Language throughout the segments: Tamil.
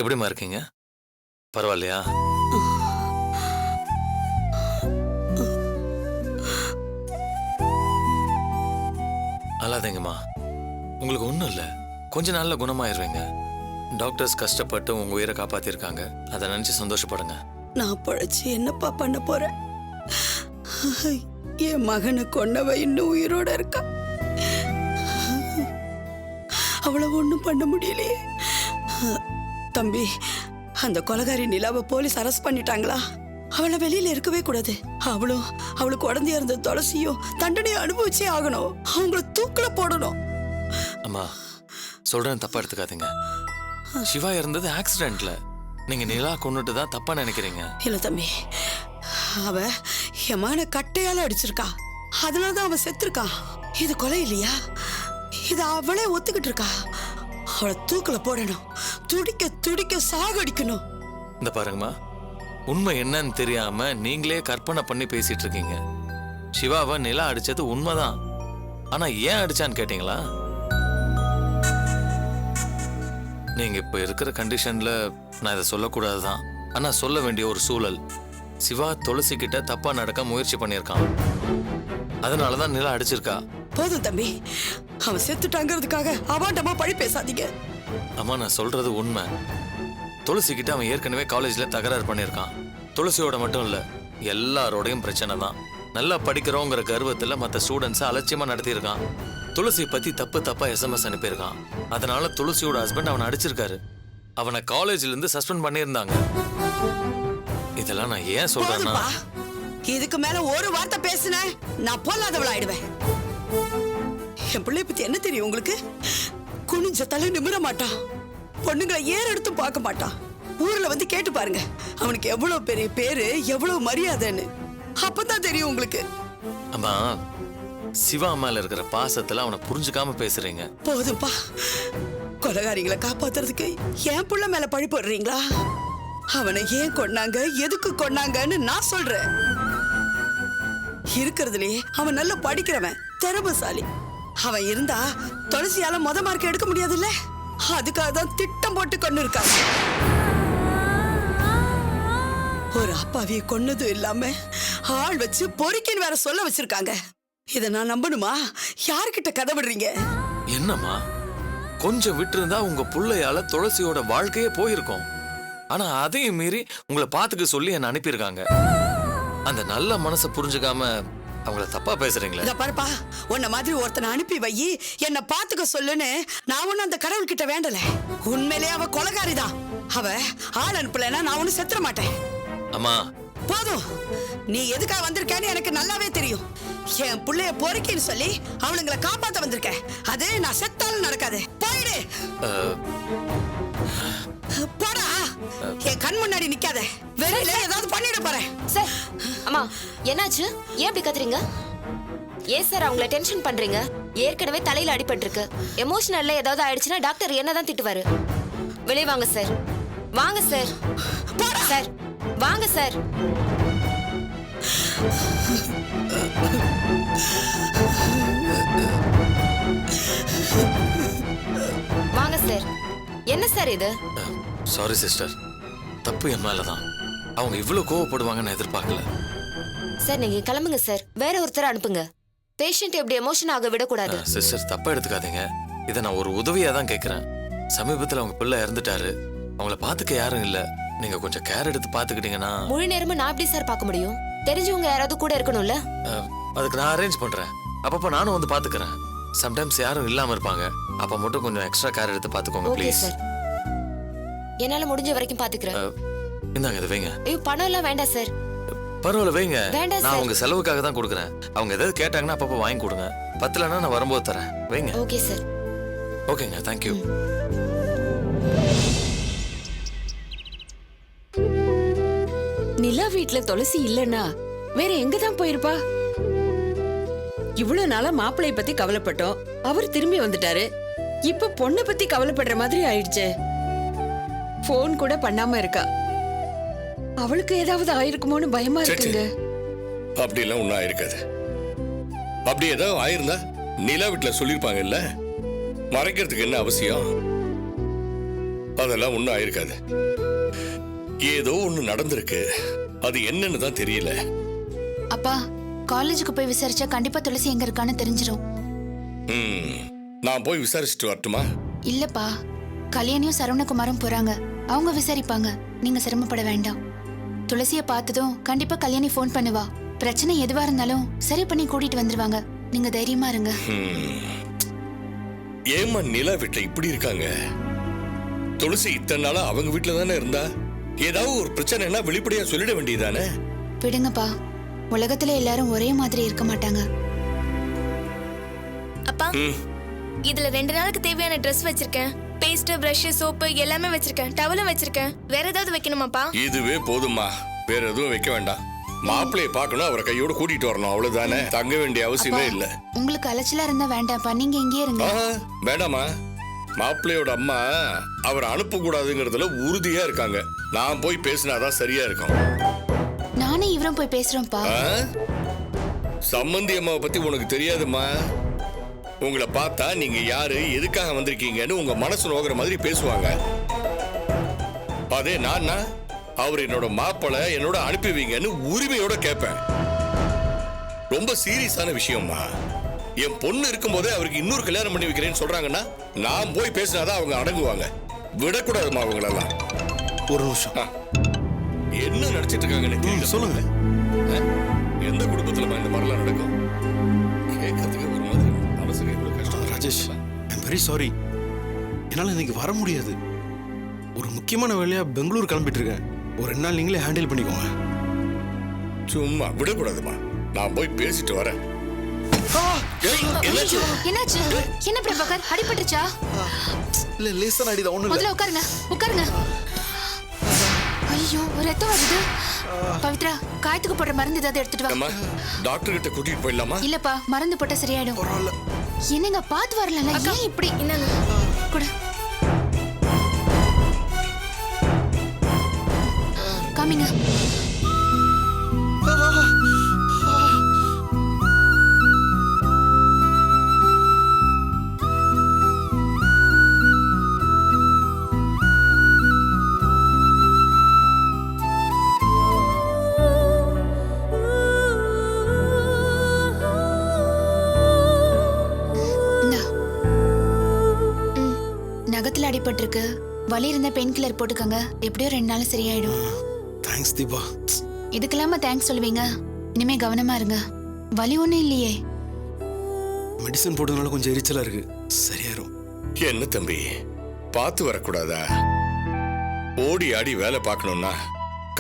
எப்படிம்மா இருக்கீங்க? பரவாயில்லையா? அழாதீங்கம்மா. உங்களுக்கு ஒன்றும் இல்லை. கொஞ்ச நாள்ல குணமாயிருவீங்க. டாக்டர்ஸ் கஷ்டப்பட்டு உங்க உயிரை காப்பாத்திருக்காங்க. அதை நினைச்சு சந்தோஷப்படுங்க. நான் பழைச்சு என்னப்பா பண்ண போறேன்? என் மகனை கொன்னவ இன்னும் உயிரோட இருக்கா. அவளை ஒண்ணும் பண்ண முடியலையே. தம்பி, அந்த கொலைகாரி நிலாவை போலீஸ் அரெஸ்ட் பண்ணிட்டாங்களா? அவளை வெளியில இருக்கவே கூடாது. அவளுக்கு உடந்தையா இருந்த துளசியும் தண்டனையை அனுபவிச்சே ஆகணும். அவங்கள தூக்குல போடணும். அம்மா, சொல்றேன், தப்பா எடுத்துக்காதீங்க. சிவா இருந்தது ஆக்சிடென்ட்ல. நீங்க நிலா கொன்னுட்டு தான் தப்பா நினைக்கிறீங்க. இல்ல தம்பி, அவ என் மகனை கட்டையால அடிச்சிருக்கா. அதனாலதான் அவன் செத்துருக்கான். இது கொலை இல்லையா? இது அவளே ஒத்துக்கிட்டு இருக்கா. அவளை தூக்குல போடணும். துடிக்க துடிக்க சாகடிக்கணும். இந்த பாருங்கம்மா, உண்மை என்னன்னு தெரியாம நீங்களே கற்பனை பண்ணி பேசிட்டு இருக்கீங்க. சிவாவை நிலா அடிச்சது உண்மைதான். ஆனா ஏன் அடிச்சான்னு கேட்டீங்களா? நீங்க இப்ப இருக்கிற கண்டிஷன்ல நான் இதை சொல்லக்கூடாதுதான். ஆனா சொல்ல வேண்டிய ஒரு சூழல். சிவா துளசி கிட்ட தப்பா நடக்க முயற்சி பண்ணியிருக்கான். அதனாலதான் நிலா அடிச்சிருக்கா. போதும் தம்பி, அவன் செத்துட்டாங்கிறதுக்காக அவாண்டமா பழி பேசாதீங்க. அம்மா, நான் சொல்றது உண்மை. துளசி கிட்ட அவன் ஏற்கனவே காலேஜ்ல தகராறு பண்ணியிருக்கான். துளசியோட மட்டும் இல்ல, எல்லாரோடையும் பிரச்சனை தான். நல்லா படிக்கிறோங்கிற கர்வத்துல மற்ற ஸ்டூடெண்ட்ஸை அலட்சியமா நடத்தியிருக்கான். துளசி பத்தி தப்பா SMS அனுப்பியிருக்கான். அதனால துளசியோட ஹஸ்பண்ட் அவனை அடிச்சிருக்காரு. அவனை காலேஜ்ல இருந்து சஸ்பெண்ட் பண்ணியிருந்தாங்க. இதெல்லாம் நான் ஏன் சொல்றேன்னா, இதுக்கு மேல ஒரு வார்த்தை பேசுன நான் பொல்லாதவளாயிடுவேன். என் பிள்ளை பத்தி என்ன தெரியும் உங்களுக்கு? குனிஞ்ச தலை நிமிர மாட்டான். பொண்ணுங்களை ஏறெடுத்து பார்க்க மாட்டான். ஊர்ல வந்து கேட்டு பாருங்க, அவனுக்கு எவ்வளவு பெரிய பேரு, எவ்வளவு மரியாதைன்னு. அப்பதான் தெரியும் உங்களுக்கு. அம்மா, சிவா மேல இருக்கிற பாசத்துல அவனை புரிஞ்சுக்காம பேசுறீங்க. போதும்பா, கொலைகாரிகளை காப்பாத்துறதுக்கு என் புள்ள மேல பழி போடுறீங்களா? அவனை ஏன் கொன்னாங்க, எதுக்கு கொன்னாங்கன்னு நான் சொல்றேன். இருக்கிறதுலயே அவன் நல்லா படிக்கிறவன், திறமைசாலி. அவன் இருந்தா துளசியால மொத மார்க் எடுக்க முடியாதுல்ல. அதுக்காக தான் திட்டம் போட்டு கொண்டு இருக்காங்க. ஒரு அப்பாவிய கொன்னதும் இல்லாம ஆள் வச்சு பொறுக்கின்னு வேற சொல்ல வச்சிருக்காங்க. இத நான் நம்பணுமா? யாருக்கிட்ட கதை விடுறீங்க? என்னம்மா, கொஞ்சம் விட்டு இருந்தா உங்க புள்ளையால துளசியோட வாழ்க்கையே போயிருக்கும். ஆனா அதையும் மீறி உங்களை பாத்துக்க சொல்லி என்ன அனுப்பியிருக்காங்க. அந்த நல்ல மனசை புரிஞ்சுக்காம அவங்கள தப்பா பேசுறீங்களே. இத பாருப்பா, உன்ன மாதிரி ஒருத்தனை அனுப்பி வை, என்ன பாத்துக்க சொல்லுன்னு நான் ஒண்ணு அந்த கடவுள் கிட்ட வேண்டல. உண்மையிலேயே அவ கொலைகாரிதான். அவ ஆள் அனுப்பலன்னா நான் ஒண்ணு செத்துற மாட்டேன். அம்மா, போதும். நீ எதுக்காக வந்திருக்கேன்னு எனக்கு நல்லாவே தெரியும். என் புள்ளைய பொறுக்கின்னு சொல்லி அவளுங்களை காப்பாத்த வந்திருக்க. அது நான் செத்தாலும் நடக்காது. போயிடு, போடா. என் கண் முன்னாடி நிக்காத. வெளியில ஏதாவது பண்ணிட போறேன். சார், அம்மா என்னாச்சு? ஏன் இப்படி கத்துறீங்க? ஏன் சார் அவங்கள டென்ஷன் பண்றீங்க? ஏற்கனவே தலையில அடிபட்டு இருக்கு. எமோஷனல்ல ஏதாவது ஆயிடுச்சுன்னா டாக்டர் என்னதான் திட்டுவாரு. வெளியே வாங்க சார். வாங்க சார். போடா சார், வாங்க சார். வாங்க சார். என்ன சார் இது? சாரி சிஸ்டர், தப்பு என் மேலதான். அவங்க இவ்வளவு கோவப்படுவாங்கன்னு எதிர்பார்க்கல. சார், நீங்க கிளம்புங்க சார். வேற ஒருத்தர் அனுப்புங்க. பேஷண்ட் எப்படி எமோஷன் ஆக விடக்கூடாது. சிஸ்டர், தப்பா எடுத்துக்காதீங்க. இதை நான் ஒரு உதவியா தான் கேட்கிறேன். சமீபத்துல அவங்க பிள்ளை இறந்துட்டாரு. அவங்கள பாத்துக்க யாரும் இல்ல. நீங்க கொஞ்சம் கேர் எடுத்து பாத்துக்கிட்டீங்கன்னா. முழு நேரமும் நான் எப்படி சார் பார்க்க முடியும்? தெரிஞ்சவங்க யாராவது கூட இருக்கணும்ல. அதுக்கு நான் அரேஞ்ச் பண்றேன். அப்பப்ப நானும் வந்து பாத்துக்கிறேன். சம்டைம்ஸ் யாரும் இல்லாம இருப்பாங்க. அப்ப மட்டும் கொஞ்சம் எக்ஸ்ட்ரா கேர் எடுத்து பாத்துக்கோங்க ஓகே ப்ளீஸ். சார், என்னால முடிஞ்ச வரைக்கும் பாத்துக்கிறேன். இந்தாங்க, இதை வைங்க. ஐயோ, பணம் எல்லாம் வேண்டாம் சார். பரவாயில்ல, வைங்க. வேண்டாம் நான் சார். உங்க செலவுக்காக தான் கொடுக்குறேன். அவங்க ஏதாவது கேட்டாங்கன்னா அப்பப்ப வாங்கி கொடுங்க. பத்தலன்னா நான் வரும்போது தரேன். வைங்க. Okay sir. ஓகேங்க, தேங்க்யூ. நிலா வீட்ல துளசி இல்லன்னா வேற எங்கதான் போயிருப்பா? இவ்வளவு நாளா மாப்பிள்ளைய பத்தி கவலைப்பட்டோம். அவர் திரும்பி வந்துட்டாரு. இப்ப பொண்ணை பத்தி கவலைப்படுற மாதிரி ஆயிடுச்சு. போன் கூட பண்ணாம இருக்கா. அவளுக்கு ஏதாவது ஆயிருக்குமோன்னு பயமா இருக்குங்க. அப்படி எல்லாம் ஒன்னும் ஆயிருக்காது. அப்படி ஏதாவது ஆயிருந்தா நிலா வீட்டுல சொல்லிருப்பாங்க இல்ல. மறைக்கிறதுக்கு என்ன அவசியம்? அதெல்லாம் ஒண்ணும் ஆயிருக்காது. ஏதோ ஒண்ணு நடந்திருக்கு, அது என்னன்னு தான் தெரியல. அப்பா காலேஜுக்கு போய் விசாரிச்சா கண்டிப்பா துளசி எங்க இருக்கான்னு தெரிஞ்சிடும். நான் போய் விசாரிச்சுட்டு வரட்டுமா? இல்லப்பா, கல்யாணியும் சரவணகுமாரும் போறாங்க, அவங்க விசாரிப்பாங்க. நீங்க சிரமப்பட வேண்டாம். துளசிய பார்த்ததும் கண்டிப்பா கல்யாணி ஃபோன் பண்ணுவா. பிரச்சனை எதுவா இருந்தாலும் சரி பண்ணி கூட்டிட்டு வந்துருவாங்க. நீங்க தைரியமா இருங்க. ஏமா நிலா வீட்டுல இப்படி இருக்காங்க? துளசி இத்தனை நாளா அவங்க வீட்டுல தானே இருந்தா. ஏதாவது ஒரு பிரச்சனைனா வெளிப்படையா சொல்லிட வேண்டியதானே? விடுங்கப்பா, உலகத்துல எல்லாரும் ஒரே மாதிரி இருக்க மாட்டாங்க. அப்பா, இதுல 2 நாளுக்கு தேவையான ட்ரெஸ் வச்சிருக்கேன். பேஸ்ட், பிரஷ், சோப்பு எல்லாமே வச்சிருக்கேன். டவலும் வச்சிருக்கேன். வேற ஏதாவது வைக்கணுமாப்பா? இதுவே போதுமா, வேற எதுவும் வைக்க வேண்டாம். மாப்பிள்ளைய பார்க்கணும், அவரை கையோட கூட்டிட்டு வரணும், அவ்வளவுதானே. தங்க வேண்டிய அவசியமே இல்ல. உங்களுக்கு அலைச்சலா இருந்தா வேண்டாம்ப்பா, நீங்க இங்கே இருங்க. வேண்டாமா, மாப்பிள்ளையோட அம்மா அவரை அனுப்ப கூடாதுங்கிறதுல உறுதியா இருக்காங்க. நான் போய் பேசினாதான் சரியா இருக்கும். நானே இவரும் போய் பேசுறோம்ப்பா. சம்பந்தி அம்மாவை பத்தி உனக்கு தெரியாதுமா. உங்களை பார்த்தா நீங்க யாரு, எதுக்காக வந்திருக்கீங்கன்னு உங்க மனசு நோக்கிற மாதிரி பேசுவாங்க. அதே நான் அவர் என்னோட மாப்பிளை, என்னோட அனுப்புவீங்கன்னு உரிமையோட கேட்பேன். ரொம்ப சீரியஸான விஷயம்மா. என் பொண்ணு இருக்கும் போதே அவருக்கு இன்னொரு கல்யாணம் பண்ணி வைக்கிறேன்னு சொல்றாங்கன்னா நான் போய் பேசினாதான் அவங்க அடங்குவாங்க. விடக்கூடாதுமா அவங்களெல்லாம். ஒரு நிமிஷம். என்ன நினைச்சிட்டு இருக்காங்கன்னு சொல்லுங்க. எந்த குடும்பத்துல இந்த மாதிரிலாம் நடக்கும்? கேட்கறதுக்கு ஒரு மாதிரி மனசுக்கு எவ்வளவு கஷ்டம். Rajesh, I'm very sorry. என்னால இன்னைக்கு வர முடியாது. ஒரு முக்கியமான வேலையா பெங்களூர் கிளம்பிட்டு இருக்கேன். ஒரு 2 நாள் நீங்களே ஹேண்டில் பண்ணிக்கோங்க. சும்மா விடக்கூடாதுமா. நான் போய் பேசிட்டு வரேன். என்னாச்சு? என்ன பிரபாகர், அடிபட்டுச்சா? இல்ல, லேசா அடிதான், ஒண்ணும் இல்ல. முதல்ல உட்காருங்க, உட்காருங்க. ஐயோ, ரத்தம் வருது. பவித்ரா, காயத்துக்கு போடுற மருந்து ஏதாவது எடுத்துட்டு வா. அம்மா, டாக்டர் கிட்ட கூட்டிட்டு போயிடலாமா? இல்லப்பா, மருந்து போட்டா சரியாயிடும். பரவாயில்ல. என்னங்க பாத்து வரல, ஏன் இப்படி? என்னங்க கூட காமிங்க. நகத்துல அடிபட்டிருக்கு. வலி இருந்த பெயின் கில்லர் போட்டுக்கங்க. எப்படியோ 2 நாள் சரியாயிடும். தேங்க்ஸ் தீபா. இதுக்கெல்லாம தேங்க்ஸ் சொல்லுவீங்க? இனிமே கவனமா இருங்க. வலி ஒண்ணும் இல்லையே. மெடிசன் போட்டதுனால கொஞ்சம் எரிச்சலா இருக்கு, சரியாயிரும். என்ன தம்பி, பார்த்து வரக்கூடாதா? ஓடி ஆடி வேலை பார்க்கணும்னா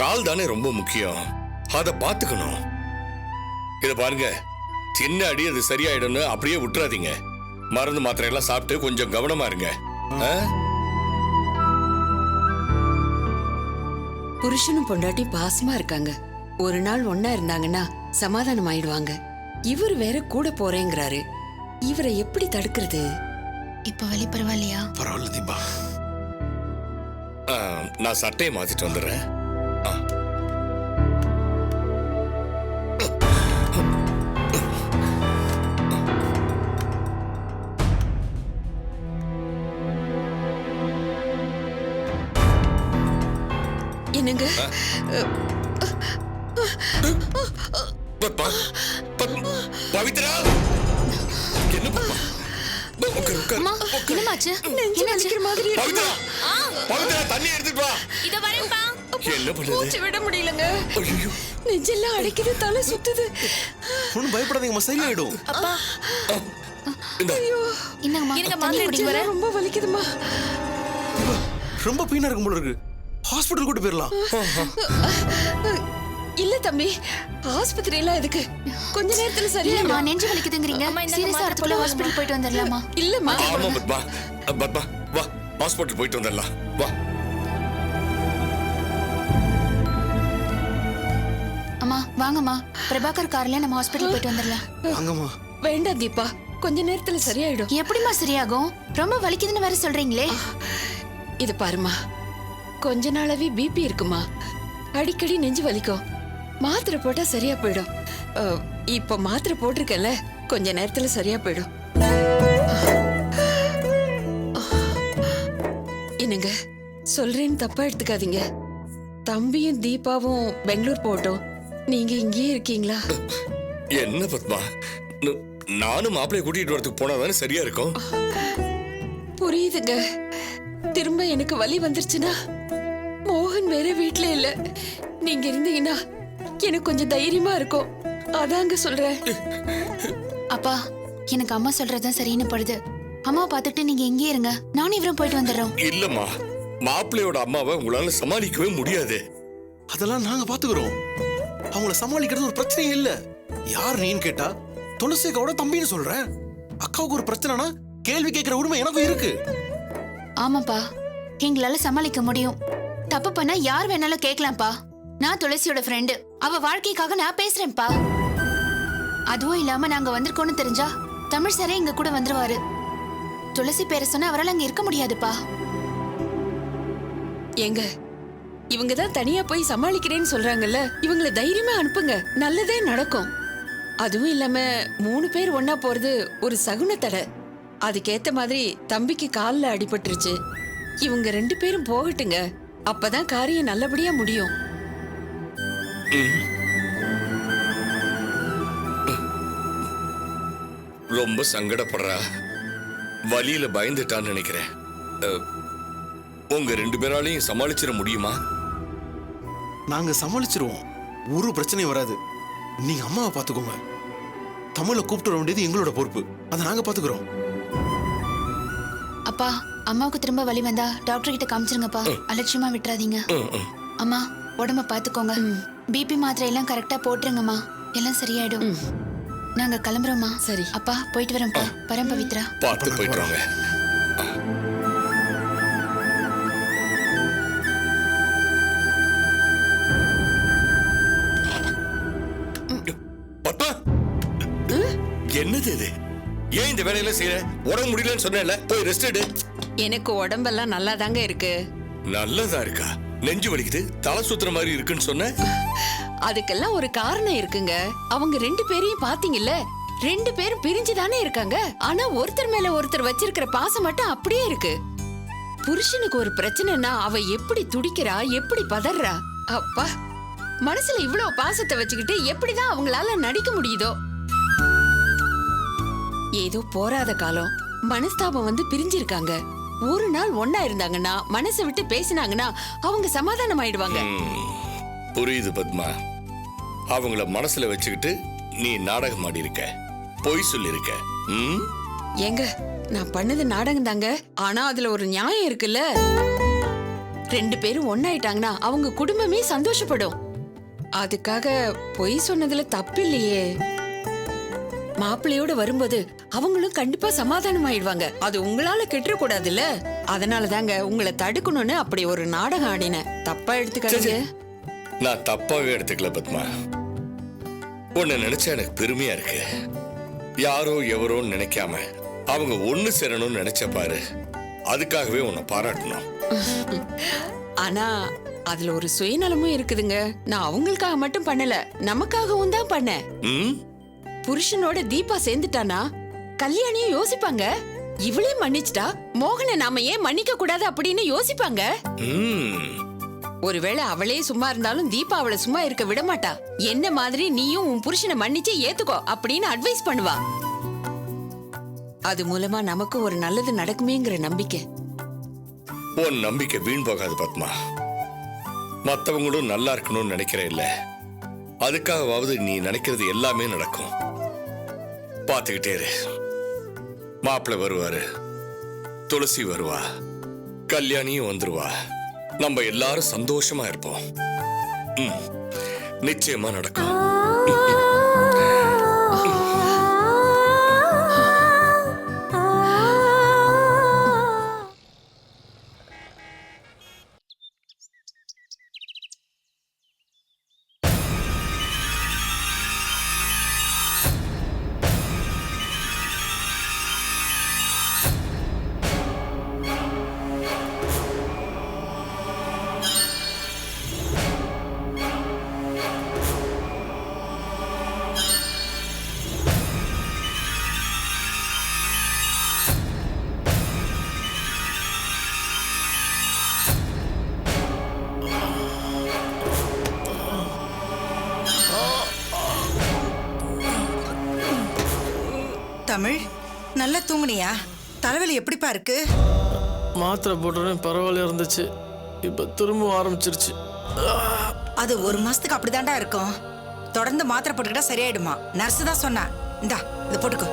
கால் தானே ரொம்ப முக்கியம். அதை பார்த்துக்கணும். இதை பாருங்க, சின்ன அடி அது சரியாயிடும்னு அப்படியே விட்டுறாதீங்க. மருந்து மாத்திரை எல்லாம் சாப்பிட்டு கொஞ்சம் கவனமா இருங்க. புருஷனும் பொண்டாட்டி பாசமா இருக்காங்க. ஒரு நாள் ஒன்னா இருந்தாங்கன்னா சமாதானம் ஆயிடுவாங்க. இவர் வேற கூட போறேங்கிறாரு. இவரை எப்படி தடுக்கிறது? இப்ப வலி பரவாயில்லையா? பரவாயில்ல தீபா. நான் சட்டையை மாத்திட்டு வந்துடுறேன். என்னங்க? பவித்ரா, என்ன பாப்பா? அம்மா, என்னமாச்சு? என்னாச்சு? பவித்ரா, பவித்ரா, தண்ணி எடுத்துட்டு வா. இத வரேன்ப்பா. என்ன பண்ணுது? மூச்சு விட முடியலங்க. ஐயோ, நெஞ்செல்லாம் அடைக்குது, தலை சுத்துது. ஒன்னும் பயப்படாதீங்கம்மா, சரியாயிடும். அப்பா, என்னங்கம்மா, இருங்க, தண்ணி மாத்திரை குடிங்க. வரேன். ரொம்ப வலிக்குதுமா. தீபா, ரொம்ப பெயினா இருக்கும் போல இருக்கு. ஹாஸ்பிடல் கூட்டு போயிடலாம். இல்ல தம்பி, ஆஸ்பத்திரி எல்லாம் எதுக்கு? கொஞ்ச நேரத்துல இல்லம்மா, சரியாயிடும். நெஞ்சு வலிக்குதுங்கறீங்க. அம்மா, இந்தாங்க, சீரியஸா மாத்திரை அதுக்குள்ள ஹாஸ்பிடல் போயிட்டு வந்துடலாமா? இல்லம்மா. ஆமா பத்மா, பத்மா வா, ஹாஸ்பிட்டல் போயிட்டு வந்துடலாம் வா. அம்மா வாங்கம்மா, பிரபாகர் கார்ல நம்ம ஹாஸ்பிடல் போயிட்டு வந்துடலாம். வாங்கம்மா. வேண்டாம் தீபா, கொஞ்ச நேரத்துல சரியாயிடும். எப்படிம்மா சரியாகும்? ரொம்ப வலிக்குதுன்னு வேற சொல்றீங்களே. இது பாருமா, கொஞ்ச நாளாவே பிபி இருக்குமா, அடிக்கடி நெஞ்சு வலிக்கும். மாத்திரை போட்டா சரியா போயிடும். இப்ப மாத்திரை போட்டிருக்கல, கொஞ்ச நேரத்துல சரியா போயிடும். என்னங்க, சொல்றேன்னு தப்பா எடுத்துக்காதீங்க. தம்பியும் தீபாவும் பெங்களூர் போட்டோம், நீங்க இங்கேயே இருக்கீங்களா? என்ன பத்மா, நானும் மாப்பிள்ளைய கூட்டிட்டு வரதுக்கு போனாதானே சரியா இருக்கும். புரியுதுங்க. திரும்ப எனக்கு வலி வந்துருச்சுன்னா மோகன் வேற வீட்ல இல்ல, நீங்க இருந்தீங்கன்னா எனக்கு கொஞ்சம் தைரியமா இருக்கும். அதாங்க சொல்றேன். அப்பா, எனக்கு அம்மா சொல்றதுதான் சரின்னு படுது. அம்மாவை பார்த்துட்டு நீங்க எங்கே இருங்க, நானும் இவரும் போயிட்டு வந்துடுறோம். இல்லம்மா, மாப்பிள்ளையோட அம்மாவை உங்களால சமாளிக்கவே முடியாது. அதெல்லாம் நாங்க பாத்துக்கிறோம். அவங்கள சமாளிக்கிறது ஒரு பிரச்சனையே இல்ல. யார் நீன்னு கேட்டா துளசி அக்காவோட தம்பின்னு சொல்றேன். அக்காவுக்கு ஒரு பிரச்சனைனா கேள்வி கேட்கிற உரிமை எனக்கும் இருக்கு. ஆமாப்பா, எங்களால சமாளிக்க முடியும். தப்பு பண்ணா யார் வேணாலும் கேட்கலாம்ப்பா. நான் துளசியோட ஃப்ரெண்டு, அவ வாழ்க்கைக்காக நான் பேசுறேன்ப்பா. அதுவும் இல்லாம நாங்க வந்திருக்கோம்னு தெரிஞ்சா தமிழ் சாரே எங்க கூட வந்துருவாரு. துளசி பேரை சொன்னா அவரால் அங்க இருக்க முடியாதுப்பா. ஏங்க, இவங்க தான் தனியா போய் சமாளிக்கிறேன்னு சொல்றாங்கல்ல, இவங்கள தைரியமா அனுப்புங்க, நல்லதே நடக்கும். அதுவும் இல்லாம 3 பேர் ஒன்னா போறது ஒரு சகுன தடை. அதுக்கேத்த மாதிரி தம்பிக்கு கால்ல அடிபட்டுருச்சு. இவங்க 2 பேரும் போகட்டுங்க, அப்பதான் காரியம் நல்லபடியா முடியும். ரொம்ப சங்கடப்படுறா, வலியில பயந்துட்டான்னு நினைக்கிறேன். உங்க 2 பேராலையும் சமாளிச்சிட முடியுமா? நாங்க சமாளிச்சிருவோம், ஒரு பிரச்சனையும் வராது. நீங்க அம்மாவை பாத்துக்கோங்க. தமிழை கூப்பிட்டு வர வேண்டியது எங்களோட பொறுப்பு, அதை நாங்க பாத்துக்கிறோம். அப்பா, அம்மாவுக்கு திரும்ப வலி வந்தா டாக்டர் கிட்ட காமிச்சிருங்கப்பா, அலட்சியமா விட்டுறாதீங்க. அம்மா, உடம்ப பாத்துக்கோங்க. பிபி மாத்திரை எல்லாம் கரெக்டா போட்டுருங்கம்மா, எல்லாம் சரியாயிடும். நாங்க கிளம்புறோம்மா. சரி அப்பா, போயிட்டு வரோம்ப்பா. பரம் பவித்ரா. பார்த்து போயிட்டு வாங்க. பத்மா, என்னது இது? ஏன் இந்த வேலையில செய்யற? உடம்பு முடியலன்னு சொன்னேன்ல, போய் ரெஸ்ட் எடு. எனக்கு உடம்பெல்லாம் நல்லா தாங்க இருக்கு. நல்லதா இருக்கா? நெஞ்சு வலிக்குது, தலை சுத்துற மாதிரி இருக்குன்னு சொன்ன. அதுக்கெல்லாம் ஒரு காரணம் இருக்குங்க. அவங்க 2 பேரையும் பாத்தீங்கல்ல, 2 பேரும் பிரிஞ்சுதானே இருக்காங்க. ஆனா ஒருத்தர் மேல ஒருத்தர் வச்சிருக்கிற பாசம் மட்டும் அப்படியே இருக்கு. புருஷனுக்கு ஒரு பிரச்சனைனா அவ எப்படி துடிக்கிறா, எப்படி பதறா. அப்பா, மனசுல இவ்வளவு பாசத்தை வச்சுக்கிட்டு எப்படிதான் அவங்களால நடிக்க முடியுதோ. ஏதோ போராத காலம், மனஸ்தாபம் வந்து பிரிஞ்சிருக்காங்க. ஒரு நாள் ஒன்னா இருந்தாங்கன்னா, மனசை விட்டு பேசினாங்கன்னா அவங்க சமாதானம் ஆயிடுவாங்க. புரியுது பத்மா. அவங்கள மனசுல வச்சுக்கிட்டு நீ நாடகம் ஆடி இருக்க, பொய் சொல்லிருக்க. ஏங்க, நான் பண்ணது நாடகம் தாங்க. ஆனா அதுல ஒரு நியாயம் இருக்குல்ல. 2 பேரும் ஒன்னாயிட்டாங்கன்னா அவங்க குடும்பமே சந்தோஷப்படும். அதுக்காக பொய் சொன்னதுல தப்பு இல்லையே. மாப்பிள்ளையோட வரும்போது அவங்களும் கண்டிப்பா சமாதானம் ஆயிடுவாங்க. அது உங்களால கெட்டுற கூடாதுல்ல. அதனால தாங்க உங்களை தடுக்கணும்னு அப்படி ஒரு நாடகம் ஆடினேன். தப்பா எடுத்துக்காதீங்க. நான் தப்பாவே எடுத்துக்கல பத்மா. உன்னை நினைச்சா எனக்கு பெருமையா இருக்கு. யாரோ எவரோன்னு நினைக்காம அவங்க ஒண்ணு சேரணும்னு நினைச்ச பாரு, அதுக்காகவே உன்னை பாராட்டணும். ஆனா அதுல ஒரு சுயநலமும் இருக்குதுங்க. நான் அவங்களுக்காக மட்டும் பண்ணல, நமக்காகவும் தான் பண்ணேன். புருஷனோட தீபா சேர்ந்துட்டானா கல்யாணியும் யோசிப்பாங்க. இவளே மன்னிச்சிட்டா மோகனை நாம ஏன் மன்னிக்க கூடாது அப்படின்னு யோசிப்பாங்க. ஒருவேளை அவளே சும்மா இருந்தாலும் தீபா அவளை சும்மா இருக்க விட மாட்டா. என்ன மாதிரி நீயும் உன் புருஷனை மன்னிச்சு ஏத்துக்கோ அப்படின்னு அட்வைஸ் பண்ணுவா. அது மூலமா நமக்கு ஒரு நல்லது நடக்குமேங்கிற நம்பிக்கை. உன் நம்பிக்கை வீண் போகாது பத்மா. மத்தவங்களும் நல்லா இருக்கணும்னு நினைக்கிறேன் இல்ல, அதுக்காகவாவது நீ நினைக்கிறது எல்லாமே நடக்கும். பார்த்துக்கிட்டே இரு. மாப்பிள்ளை வருவாரு, துளசி வருவா, கல்யாணியும் வந்துருவா. நம்ம எல்லாரும் சந்தோஷமா இருப்போம். நிச்சயமா நடக்கும். தமிழ் நல்லா தூங்குனியா? தலைவலி எப்படிப்பா இருக்கு? மாத்திரை போட்டோன்னே பரவாயில்ல இருந்துச்சு, இப்ப திரும்ப ஆரம்பிச்சிருச்சு. அது 1 மாசத்துக்கு அப்படிதான்டா இருக்கும். தொடர்ந்து மாத்திரை போட்டுக்கிட்டா சரியாயிடுமா? நர்ஸ் தான் சொன்னா. இந்தா இதை போட்டுக்கோ.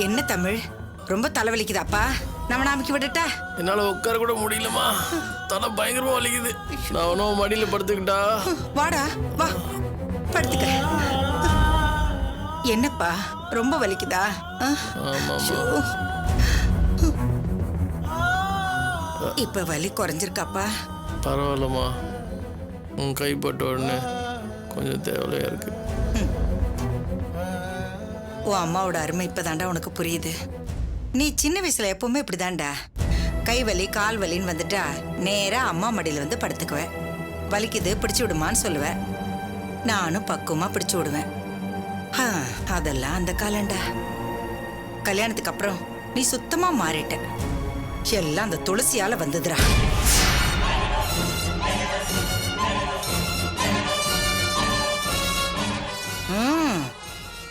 என்ன தமிழ், ரொம்ப தலைவலிக்குதாப்பா? நம்ம நாமைக்கு விட்டுட்டா? என்னால உட்கார கூட முடியலமா, தலை பயங்கரமா வலிக்குது. நான் ஒன்னும் மடியில படுத்துக்கிட்டா. வாடா வா படுத்துக்க. என்னப்பா ரொம்ப வலிக்குதா? ஷோ. இப்ப வலி குறைஞ்சிருக்காப்பா? பரவாயில்லம்மா, உன் கைப்பட்ட உடனே கொஞ்சம் தேவையா இருக்கு. உன் அம்மாவோட அருமை இப்பதான்டா உனக்கு புரியுது. நீ சின்ன வயசுல எப்பவுமே இப்படிதான்டா. கை வலி கால் வலின்னு வந்துட்டா நேரா அம்மா மடியில வந்து படுத்துக்குவேன். வலிக்குது பிடிச்சு விடுமான்னு சொல்லுவேன். நானும் பக்குவமா பிடிச்சு விடுவேன். அதெல்லாம் அந்த காலண்டா. கல்யாணத்துக்கு அப்புறம் நீ சுத்தமா மாறிட்ட. எல்லாம் அந்த துளசியால வந்ததுடா.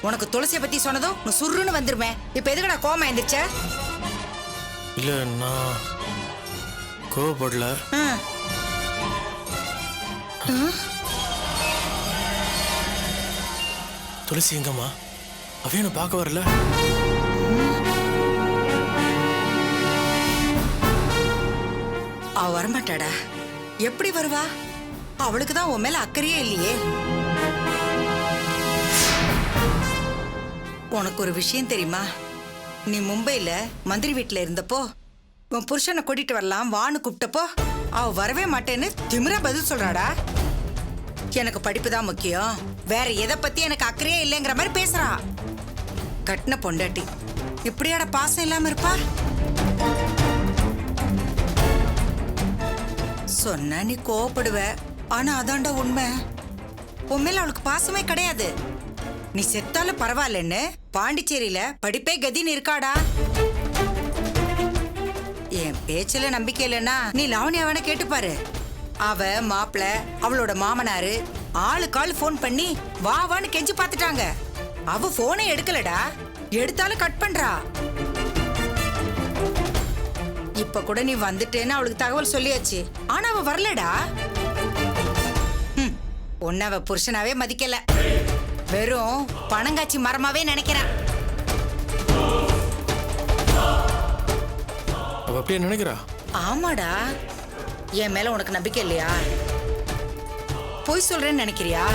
உனக்கு துளசியை பத்தி சொன்னதும் உன் சுருன்னு வந்துருமே. இப்ப எதுக்கு நான் கோவமா எந்திரிச்ச? இல்ல நான் கோவப்படல. துளசி எங்கம்மா? அவ என்ன பார்க்க வரல? அவ வரமாட்டாடா. எப்படி வருவா? அவளுக்கு தான் உன் மேல அக்கறையே இல்லையே. உனக்கு ஒரு விஷயம் தெரியுமா? நீ மும்பைல மந்திரி வீட்டுல இருந்தப்போ உன் புருஷனை கூட்டிட்டு வரலாம் வான்னு கூப்பிட்டப்போ அவ வரவே மாட்டேன்னு திமிரா பதில் சொல்றாடா. எனக்கு படிப்பு தான் முக்கியம், வேற எதை பத்தி எனக்கு அக்கறையே இல்லைங்கிற மாதிரி பேசுறா. கட்டின பொண்டாட்டி இப்படியாட பாசம் இல்லாம இருப்பா? சொன்னா நீ கோவப்படுவ, ஆனா அதான்டா உண்மை. உன் மேல அவளுக்கு பாசமே கிடையாது. நீ செத்தாலும் பரவாயில்லன்னு பாண்டிச்சேரியில படிப்பே கதின்னு இருக்காடா. என் பேச்சுல நம்பிக்கை இல்லைன்னா நீ லாவணியாவன கேட்டுப்பாரு. அவ மாப்பிள அவளோட மாமனாரு ஆளுக்காள் போன் பண்ணி வா வான்னு கெஞ்சி பாத்துட்டாங்க. அவ போனே எடுக்கலடா, எடுத்தாலும் கட் பண்றா. இப்ப கூட நீ வந்துட்டேன்னு அவளுக்கு தகவல் சொல்லியாச்சு, ஆனா அவ வரலடா. உன்னை அவ புருஷனாவே மதிக்கல, வெறும் பணங்காட்சி மரமாவே நினைக்கிறான். அவ அப்படியே நினைக்கிறா? ஆமாடா. என் மேல உனக்கு நம்பிக்கை இல்லையா? பொய் சொல்றேன்னு நினைக்கிறியா?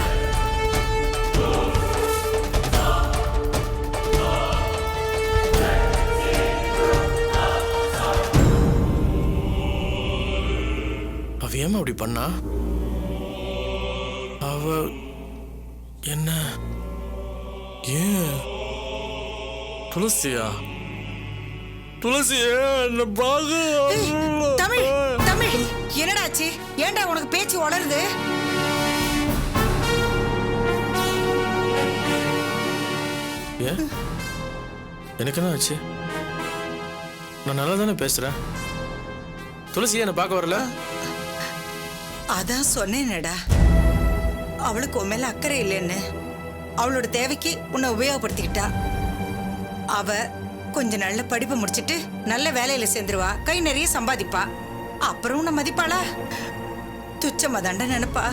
அவ ஏமா அப்படி பண்ணா? அவ என்ன ஏன் துளசியா? துளசியா என்ன பாகு? தமிழ் தமிழ் என்னடாச்சு? ஏன்டா உனக்கு பேச்சு வளருது? ஏன் எனக்கு என்ன ஆச்சு? நான் நல்லா தானே பேசுறேன். துளசி என்ன பார்க்க வரல? அதான் சொன்னேனடா, அவளுக்கு உன் மேல அக்கறை இல்லைன்னு. அவளோட தேவைக்கு உன்னை உபயோகப்படுத்திக்கிட்டா. அவ கொஞ்ச நல்ல படிப்பு முடிச்சிட்டு நல்ல வேலையில சேர்ந்துருவா, கை நிறைய சம்பாதிப்பா. அப்புறம் உன்னை மதிப்பாளா? துச்சமா தாண்டா நினைப்பா.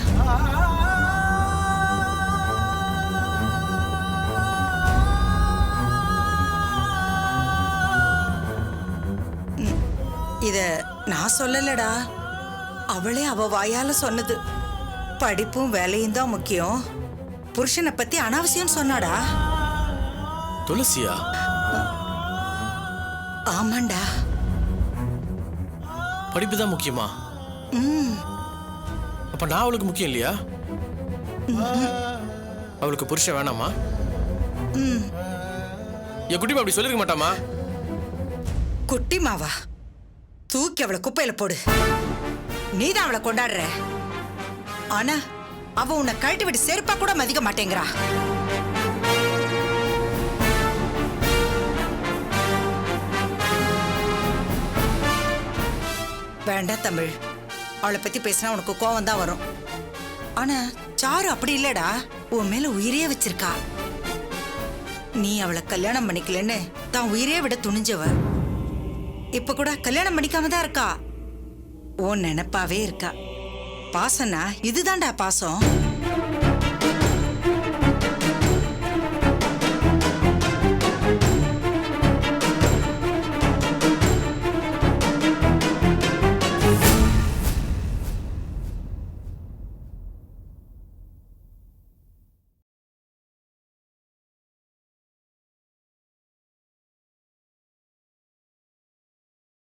இத நான் சொல்லலடா, அவளே அவ வாயால சொன்னது. படிப்பும் வேலையும் தான் முக்கியம், புருஷனை பத்தி அனாவசியம் சொன்னாடா. துளசியா? ஆமாண்டா. படிப்பு தான் முக்கியமா? அப்ப நான் அவளுக்கு முக்கியம் இல்லையா? அவளுக்கு புருஷன் வேணாமா? என் குட்டிமா அப்படி சொல்லிருக்க மாட்டாமா? குட்டிமாவா? தூக்கி அவளை குப்பையில போடு. நீதான் அவளை கொண்டாடுற. ஆனா அவ உன்னை கழட்டி விட்டு செருப்பா கூட மதிக்க மாட்டேங்கிறா. வேண்டாம் தமிழ், அவளை பத்தி பேசினா உனக்கு கோவம் தான் வரும். ஆனா சாரு அப்படி இல்லடா, உன் மேல உயிரே வச்சிருக்கா. நீ அவளை கல்யாணம் பண்ணிக்கலன்னு தான் உயிரே விட துணிஞ்சவ. இப்ப கூட கல்யாணம் பண்ணிக்காம தான் இருக்கா. உன் நினைப்பாவே இருக்கா. பாசம்னா இதுதான்டா பாசம்.